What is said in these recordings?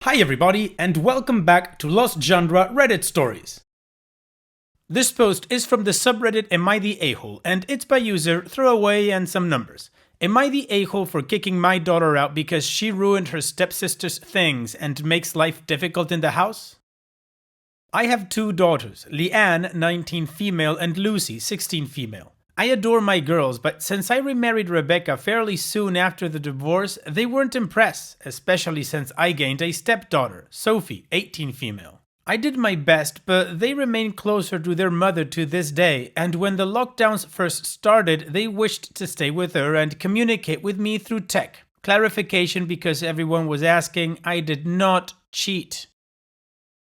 Hi everybody, and welcome back to Lost Genre Reddit Stories. This post is from the subreddit Am I the A-hole, and it's by user Throwaway and some numbers. Am I the a-hole for kicking my daughter out because she ruined her stepsister's things and makes life difficult in the house? I have two daughters, Leanne, 19 female, and Lucy, 16 female. I adore my girls, but since I remarried Rebecca fairly soon after the divorce, they weren't impressed, especially since I gained a stepdaughter, Sophie, 18 female. I did my best, but they remain closer to their mother to this day, and when the lockdowns first started, they wished to stay with her and communicate with me through tech. Clarification, because everyone was asking, I did not cheat.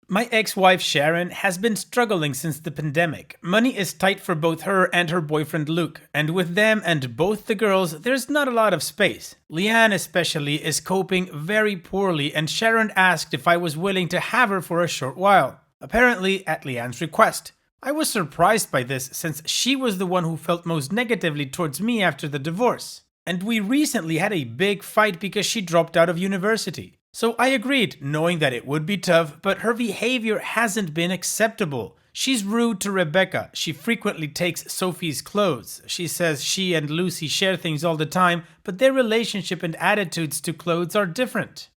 My ex-wife Sharon has been struggling since the pandemic. Money is tight for both her and her boyfriend Luke, and with them and both the girls, there's not a lot of space. Leanne especially is coping very poorly, and Sharon asked if I was willing to have her for a short while, apparently at Leanne's request. I was surprised by this since she was the one who felt most negatively towards me after the divorce. And we recently had a big fight because she dropped out of university. So I agreed, knowing that it would be tough, but her behavior hasn't been acceptable. She's rude to Rebecca. She frequently takes Sophie's clothes. She says she and Lucy share things all the time, but their relationship and attitudes to clothes are different.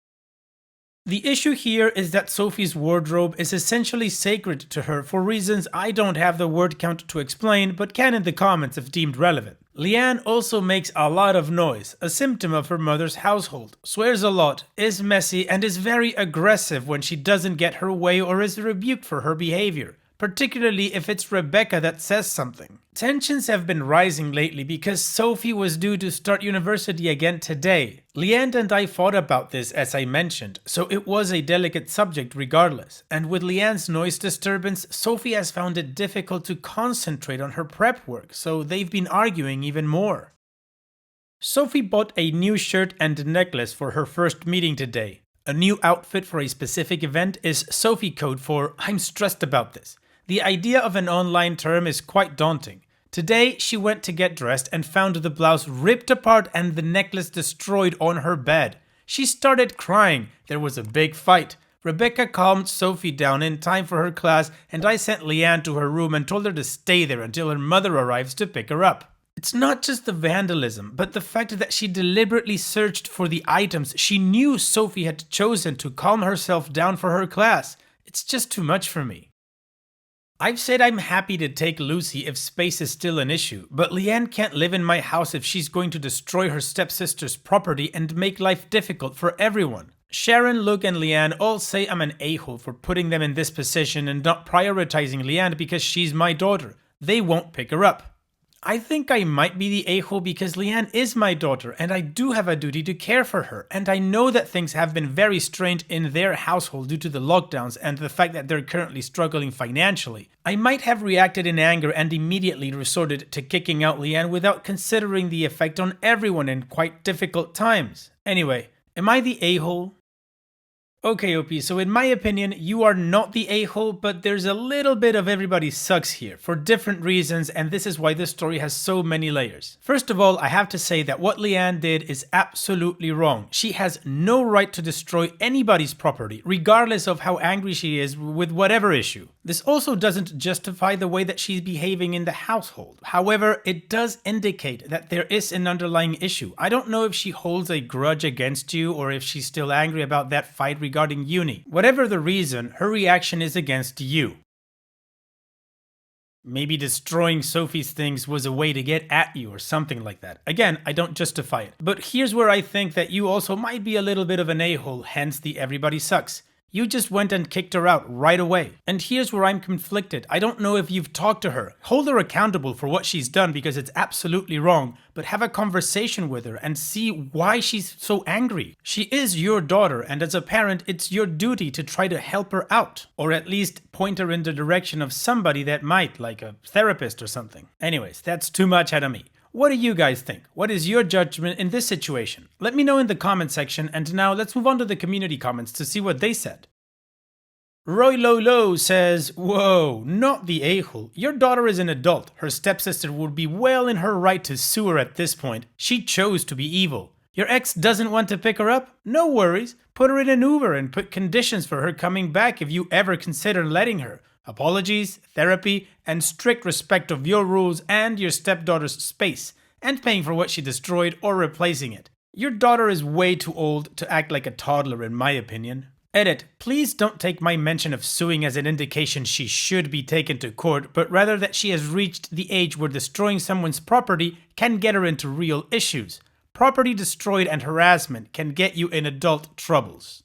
The issue here is that Sophie's wardrobe is essentially sacred to her for reasons I don't have the word count to explain, but can in the comments if deemed relevant. Leanne also makes a lot of noise, a symptom of her mother's household, swears a lot, is messy, and is very aggressive when she doesn't get her way or is rebuked for her behavior, particularly if it's Rebecca that says something. Tensions have been rising lately because Sophie was due to start university again today. Leanne and I fought about this, as I mentioned, so it was a delicate subject regardless. And with Leanne's noise disturbance, Sophie has found it difficult to concentrate on her prep work, so they've been arguing even more. Sophie bought a new shirt and necklace for her first meeting today. A new outfit for a specific event is Sophie code for I'm stressed about this. The idea of an online term is quite daunting. Today, she went to get dressed and found the blouse ripped apart and the necklace destroyed on her bed. She started crying. There was a big fight. Rebecca calmed Sophie down in time for her class, and I sent Leanne to her room and told her to stay there until her mother arrives to pick her up. It's not just the vandalism, but the fact that she deliberately searched for the items she knew Sophie had chosen to calm herself down for her class. It's just too much for me. I've said I'm happy to take Lucy if space is still an issue, but Leanne can't live in my house if she's going to destroy her stepsister's property and make life difficult for everyone. Sharon, Luke, and Leanne all say I'm an a-hole for putting them in this position and not prioritizing Leanne because she's my daughter. They won't pick her up. I think I might be the a-hole because Leanne is my daughter and I do have a duty to care for her, and I know that things have been very strained in their household due to the lockdowns and the fact that they're currently struggling financially. I might have reacted in anger and immediately resorted to kicking out Leanne without considering the effect on everyone in quite difficult times. Anyway, am I the a-hole? Okay, OP, so in my opinion, you are not the a-hole, but there's a little bit of everybody sucks here, for different reasons, and this is why this story has so many layers. First of all, I have to say that what Leanne did is absolutely wrong. She has no right to destroy anybody's property, regardless of how angry she is with whatever issue. This also doesn't justify the way that she's behaving in the household. However, it does indicate that there is an underlying issue. I don't know if she holds a grudge against you or if she's still angry about that fight regarding uni. Whatever the reason, her reaction is against you. Maybe destroying Sophie's things was a way to get at you or something like that. Again, I don't justify it. But here's where I think that you also might be a little bit of an a-hole, hence the everybody sucks. You just went and kicked her out right away. And here's where I'm conflicted. I don't know if you've talked to her. Hold her accountable for what she's done because it's absolutely wrong, but have a conversation with her and see why she's so angry. She is your daughter, and as a parent, it's your duty to try to help her out. Or at least point her in the direction of somebody that might, like a therapist or something. Anyways, that's too much out of me. What do you guys think? What is your judgment in this situation? Let me know in the comment section, and now let's move on to the community comments to see what they said. Roy Lolo says, whoa, not the a-hole. Your daughter is an adult. Her stepsister would be well in her right to sue her at this point. She chose to be evil. Your ex doesn't want to pick her up? No worries. Put her in an Uber and put conditions for her coming back if you ever consider letting her. Apologies, therapy, and strict respect of your rules and your stepdaughter's space, and paying for what she destroyed or replacing it. Your daughter is way too old to act like a toddler in my opinion. Edit. Please don't take my mention of suing as an indication she should be taken to court, but rather that she has reached the age where destroying someone's property can get her into real issues. Property destroyed and harassment can get you in adult troubles.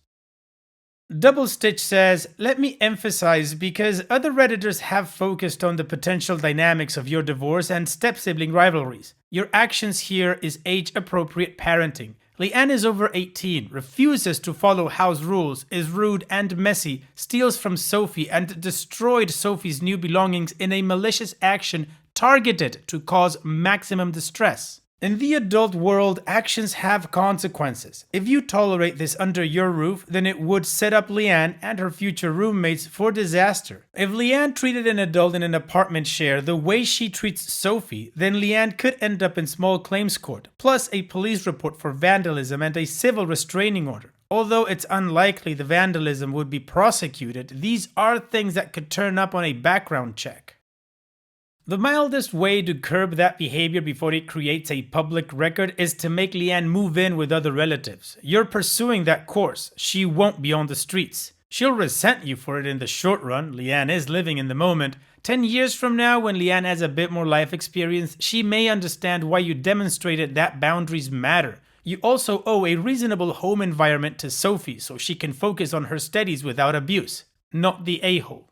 Double Stitch says, let me emphasize because other Redditors have focused on the potential dynamics of your divorce and step-sibling rivalries. Your actions here is age-appropriate parenting. Leanne is over 18, refuses to follow house rules, is rude and messy, steals from Sophie, and destroyed Sophie's new belongings in a malicious action targeted to cause maximum distress. In the adult world, actions have consequences. If you tolerate this under your roof, then it would set up Leanne and her future roommates for disaster. If Leanne treated an adult in an apartment share the way she treats Sophie, then Leanne could end up in small claims court, plus a police report for vandalism and a civil restraining order. Although it's unlikely the vandalism would be prosecuted, these are things that could turn up on a background check. The mildest way to curb that behavior before it creates a public record is to make Leanne move in with other relatives. You're pursuing that course. She won't be on the streets. She'll resent you for it in the short run. Leanne is living in the moment. 10 years from now, when Leanne has a bit more life experience, she may understand why you demonstrated that boundaries matter. You also owe a reasonable home environment to Sophie so she can focus on her studies without abuse. Not the a-hole.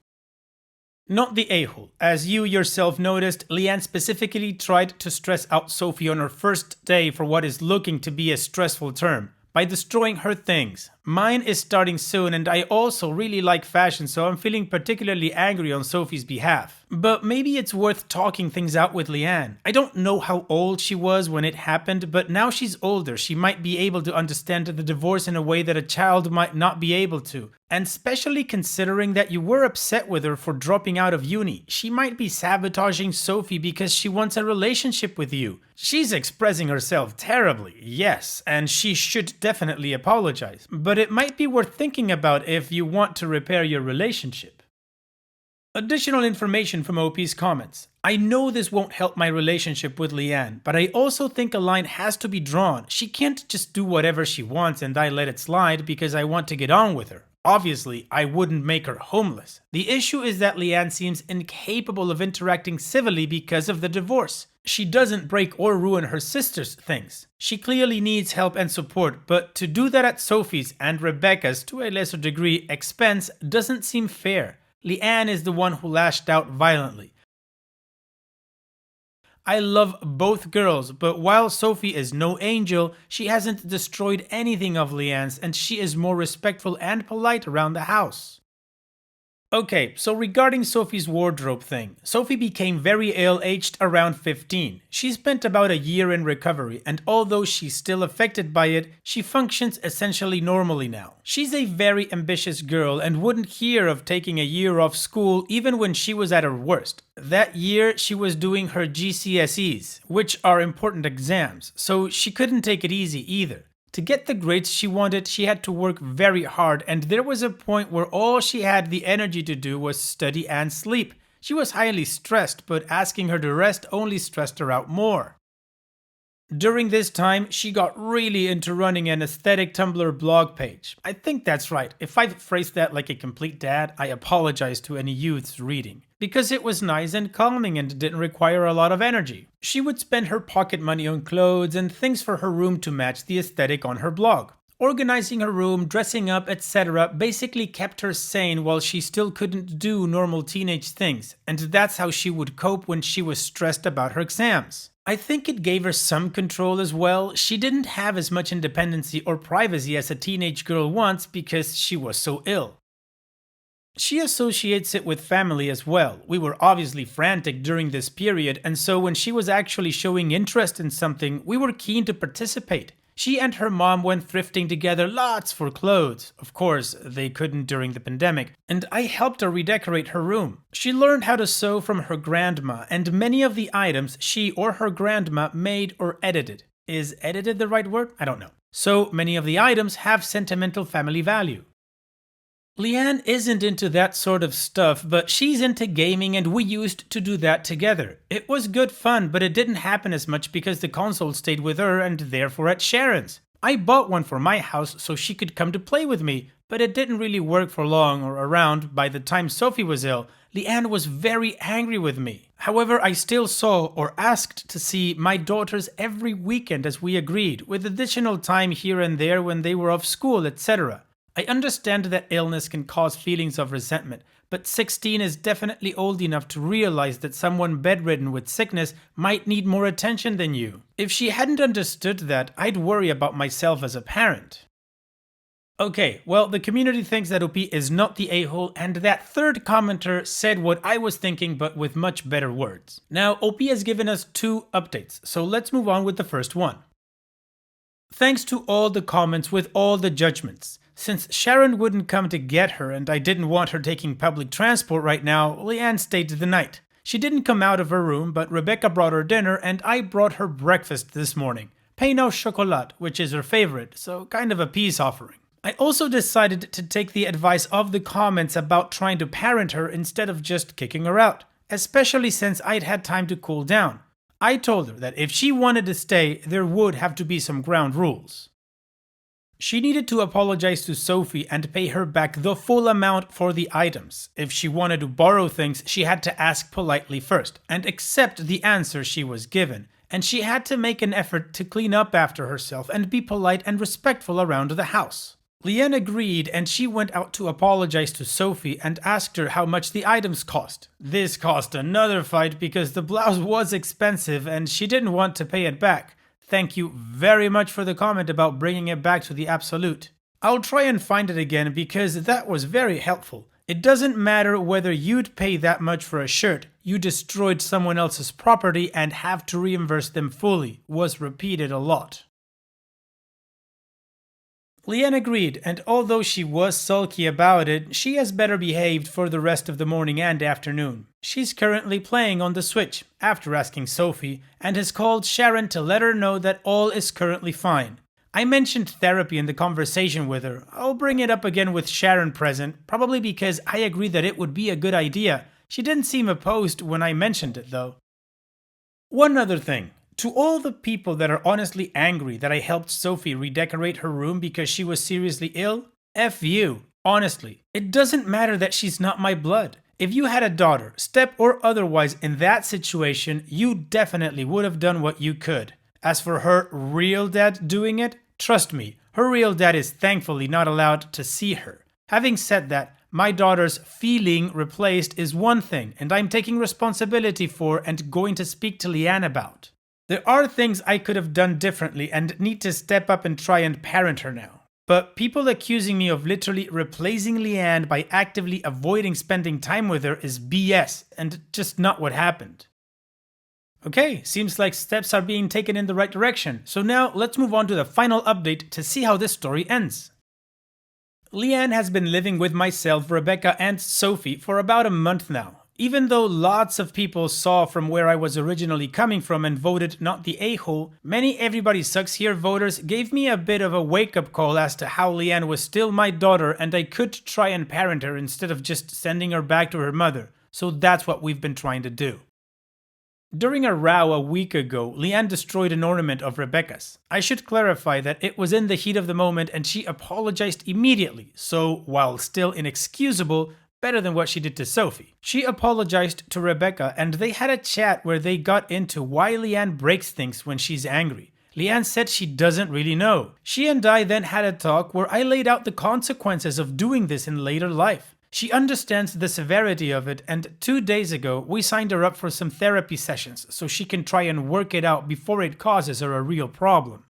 Not the a-hole. As you yourself noticed, Leanne specifically tried to stress out Sophie on her first day for what is looking to be a stressful term, by destroying her things. Mine is starting soon and I also really like fashion, so I'm feeling particularly angry on Sophie's behalf. But maybe it's worth talking things out with Leanne. I don't know how old she was when it happened, but now she's older. She might be able to understand the divorce in a way that a child might not be able to. And especially considering that you were upset with her for dropping out of uni, she might be sabotaging Sophie because she wants a relationship with you. She's expressing herself terribly, yes, and she should definitely apologize. But it might be worth thinking about if you want to repair your relationship. Additional information from OP's comments. I know this won't help my relationship with Leanne, but I also think a line has to be drawn. She can't just do whatever she wants and I let it slide because I want to get on with her. Obviously, I wouldn't make her homeless. The issue is that Leanne seems incapable of interacting civilly because of the divorce. She doesn't break or ruin her sister's things. She clearly needs help and support, but to do that at Sophie's and Rebecca's, to a lesser degree, expense doesn't seem fair. Leanne is the one who lashed out violently. I love both girls, but while Sophie is no angel, she hasn't destroyed anything of Leanne's and she is more respectful and polite around the house. Okay, so regarding Sophie's wardrobe thing, Sophie became very ill aged around 15. She spent about a year in recovery, and although she's still affected by it, she functions essentially normally now. She's a very ambitious girl and wouldn't hear of taking a year off school even when she was at her worst. That year, she was doing her GCSEs, which are important exams, so she couldn't take it easy either. To get the grades she wanted, she had to work very hard, and there was a point where all she had the energy to do was study and sleep. She was highly stressed, but asking her to rest only stressed her out more. During this time, she got really into running an aesthetic Tumblr blog page. I think that's right. If I've phrased that like a complete dad, I apologize to any youths reading. Because it was nice and calming and didn't require a lot of energy. She would spend her pocket money on clothes and things for her room to match the aesthetic on her blog. Organizing her room, dressing up, etc. basically kept her sane while she still couldn't do normal teenage things, and that's how she would cope when she was stressed about her exams. I think it gave her some control as well. She didn't have as much independency or privacy as a teenage girl wants because she was so ill. She associates it with family as well. We were obviously frantic during this period, and so when she was actually showing interest in something, we were keen to participate. She and her mom went thrifting together lots for clothes. Of course, they couldn't during the pandemic. And I helped her redecorate her room. She learned how to sew from her grandma, and many of the items she or her grandma made or edited. Is edited the right word? I don't know. So many of the items have sentimental family value. Leanne isn't into that sort of stuff, but she's into gaming and we used to do that together. It was good fun, but it didn't happen as much because the console stayed with her and therefore at Sharon's. I bought one for my house so she could come to play with me, but it didn't really work for long or around. By the time Sophie was ill, Leanne was very angry with me. However, I still saw or asked to see my daughters every weekend as we agreed, with additional time here and there when they were off school, etc. I understand that illness can cause feelings of resentment, but 16 is definitely old enough to realize that someone bedridden with sickness might need more attention than you. If she hadn't understood that, I'd worry about myself as a parent. Okay, well, the community thinks that OP is not the a-hole, and that third commenter said what I was thinking but with much better words. Now, OP has given us 2 updates, so let's move on with the first one. Thanks to all the comments with all the judgments. Since Sharon wouldn't come to get her and I didn't want her taking public transport right now, Leanne stayed the night. She didn't come out of her room, but Rebecca brought her dinner and I brought her breakfast this morning. Pain au chocolat, which is her favorite, so kind of a peace offering. I also decided to take the advice of the comments about trying to parent her instead of just kicking her out, especially since I'd had time to cool down. I told her that if she wanted to stay, there would have to be some ground rules. She needed to apologize to Sophie and pay her back the full amount for the items. If she wanted to borrow things, she had to ask politely first and accept the answer she was given. And she had to make an effort to clean up after herself and be polite and respectful around the house. Leanne agreed and she went out to apologize to Sophie and asked her how much the items cost. This caused another fight because the blouse was expensive and she didn't want to pay it back. Thank you very much for the comment about bringing it back to the absolute. I'll try and find it again because that was very helpful. It doesn't matter whether you'd pay that much for a shirt, you destroyed someone else's property and have to reimburse them fully, was repeated a lot. Leanne agreed, and although she was sulky about it, she has better behaved for the rest of the morning and afternoon. She's currently playing on the Switch, after asking Sophie, and has called Sharon to let her know that all is currently fine. I mentioned therapy in the conversation with her. I'll bring it up again with Sharon present, probably because I agree that it would be a good idea. She didn't seem opposed when I mentioned it though. One other thing. To all the people that are honestly angry that I helped Sophie redecorate her room because she was seriously ill, F you, honestly. It doesn't matter that she's not my blood. If you had a daughter, step or otherwise, in that situation, you definitely would have done what you could. As for her real dad doing it, trust me, her real dad is thankfully not allowed to see her. Having said that, my daughter's feeling replaced is one thing, and I'm taking responsibility for and going to speak to Leanne about. There are things I could have done differently and need to step up and try and parent her now. But people accusing me of literally replacing Leanne by actively avoiding spending time with her is BS and just not what happened. Okay, seems like steps are being taken in the right direction, so now let's move on to the final update to see how this story ends. Leanne has been living with myself, Rebecca, and Sophie for about a month now. Even though lots of people saw from where I was originally coming from and voted not the a-hole, many Everybody Sucks Here voters gave me a bit of a wake-up call as to how Leanne was still my daughter and I could try and parent her instead of just sending her back to her mother, so that's what we've been trying to do. During a row a week ago, Leanne destroyed an ornament of Rebecca's. I should clarify that it was in the heat of the moment and she apologized immediately, so while still inexcusable, better than what she did to Sophie. She apologized to Rebecca and they had a chat where they got into why Leanne breaks things when she's angry. Leanne said she doesn't really know. She and I then had a talk where I laid out the consequences of doing this in later life. She understands the severity of it, and 2 days ago we signed her up for some therapy sessions so she can try and work it out before it causes her a real problem.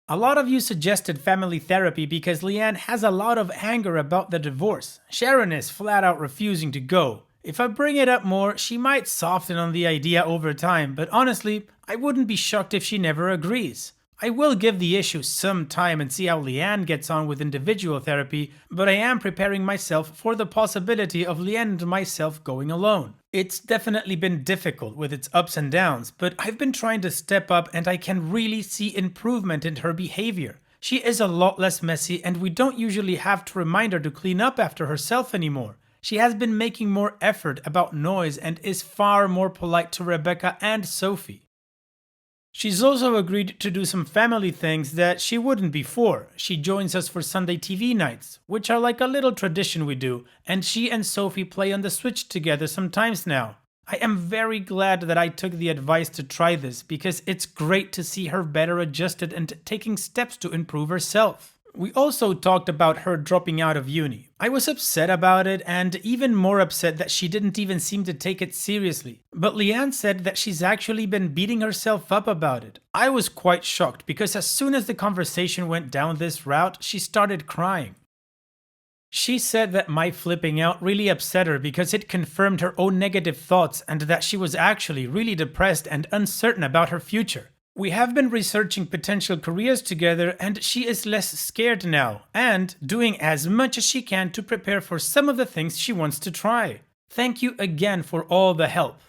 A lot of you suggested family therapy because Leanne has a lot of anger about the divorce. Sharon is flat out refusing to go. If I bring it up more, she might soften on the idea over time, but honestly, I wouldn't be shocked if she never agrees. I will give the issue some time and see how Leanne gets on with individual therapy, but I am preparing myself for the possibility of Leanne and myself going alone. It's definitely been difficult with its ups and downs, but I've been trying to step up and I can really see improvement in her behavior. She is a lot less messy and we don't usually have to remind her to clean up after herself anymore. She has been making more effort about noise and is far more polite to Rebecca and Sophie. She's also agreed to do some family things that she wouldn't before. She joins us for Sunday TV nights, which are like a little tradition we do, and she and Sophie play on the Switch together sometimes now. I am very glad that I took the advice to try this because it's great to see her better adjusted and taking steps to improve herself. We also talked about her dropping out of uni. I was upset about it and even more upset that she didn't even seem to take it seriously. But Leanne said that she's actually been beating herself up about it. I was quite shocked because as soon as the conversation went down this route, she started crying. She said that my flipping out really upset her because it confirmed her own negative thoughts and that she was actually really depressed and uncertain about her future. We have been researching potential careers together and she is less scared now and doing as much as she can to prepare for some of the things she wants to try. Thank you again for all the help.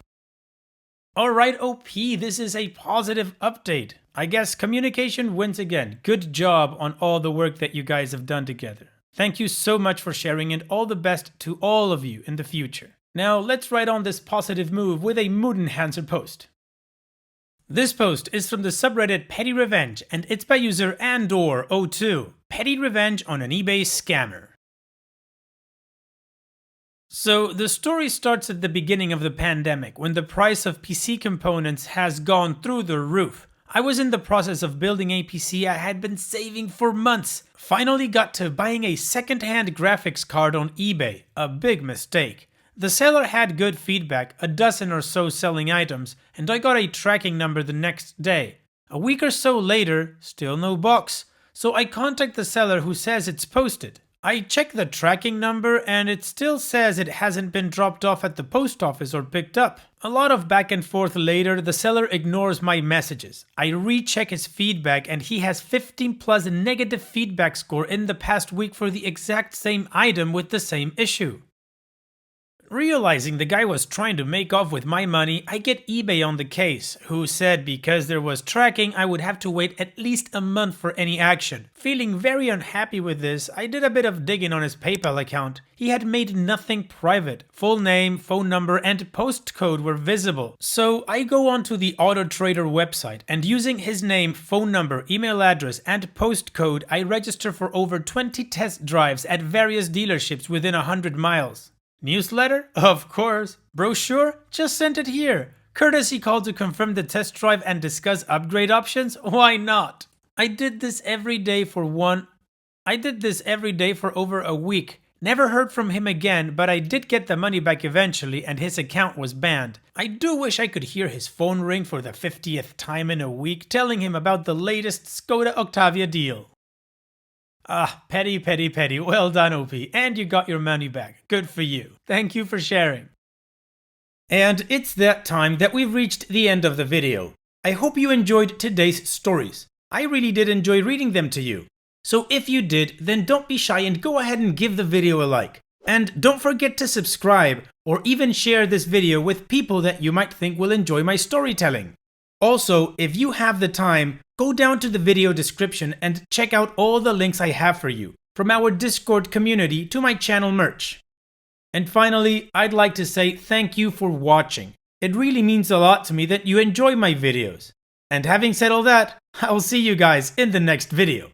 Alright OP, this is a positive update. I guess communication wins again. Good job on all the work that you guys have done together. Thank you so much for sharing and all the best to all of you in the future. Now let's write on this positive move with a mood enhancer post. This post is from the subreddit Petty Revenge and it's by user Andor02. Petty Revenge on an eBay scammer. So the story starts at the beginning of the pandemic when the price of PC components has gone through the roof. I was in the process of building a PC I had been saving for months. Finally got to buying a second-hand graphics card on eBay. A big mistake. The seller had good feedback, a dozen or so selling items, and I got a tracking number the next day. A week or so later, still no box. So I contact the seller who says it's posted. I check the tracking number and it still says it hasn't been dropped off at the post office or picked up. A lot of back and forth later, the seller ignores my messages. I recheck his feedback and he has 15 plus negative feedback score in the past week for the exact same item with the same issue. Realizing the guy was trying to make off with my money, I get eBay on the case, who said because there was tracking I would have to wait at least a month for any action. Feeling very unhappy with this, I did a bit of digging on his PayPal account. He had made nothing private. Full name, phone number and postcode were visible. So I go onto the AutoTrader website and using his name, phone number, email address and postcode, I register for over 20 test drives at various dealerships within 100 miles. Newsletter? Of course. Brochure? Just sent it here. Courtesy call to confirm the test drive and discuss upgrade options? Why not? I did this every day for over a week. Never heard from him again, but I did get the money back eventually and his account was banned. I do wish I could hear his phone ring for the 50th time in a week telling him about the latest Skoda Octavia deal. Ah, petty, petty, petty. Well done, OP. And you got your money back. Good for you. Thank you for sharing. And it's that time that we've reached the end of the video. I hope you enjoyed today's stories. I really did enjoy reading them to you. So if you did, then don't be shy and go ahead and give the video a like. And don't forget to subscribe or even share this video with people that you might think will enjoy my storytelling. Also, if you have the time, go down to the video description and check out all the links I have for you, from our Discord community to my channel merch. And finally, I'd like to say thank you for watching. It really means a lot to me that you enjoy my videos. And having said all that, I'll see you guys in the next video.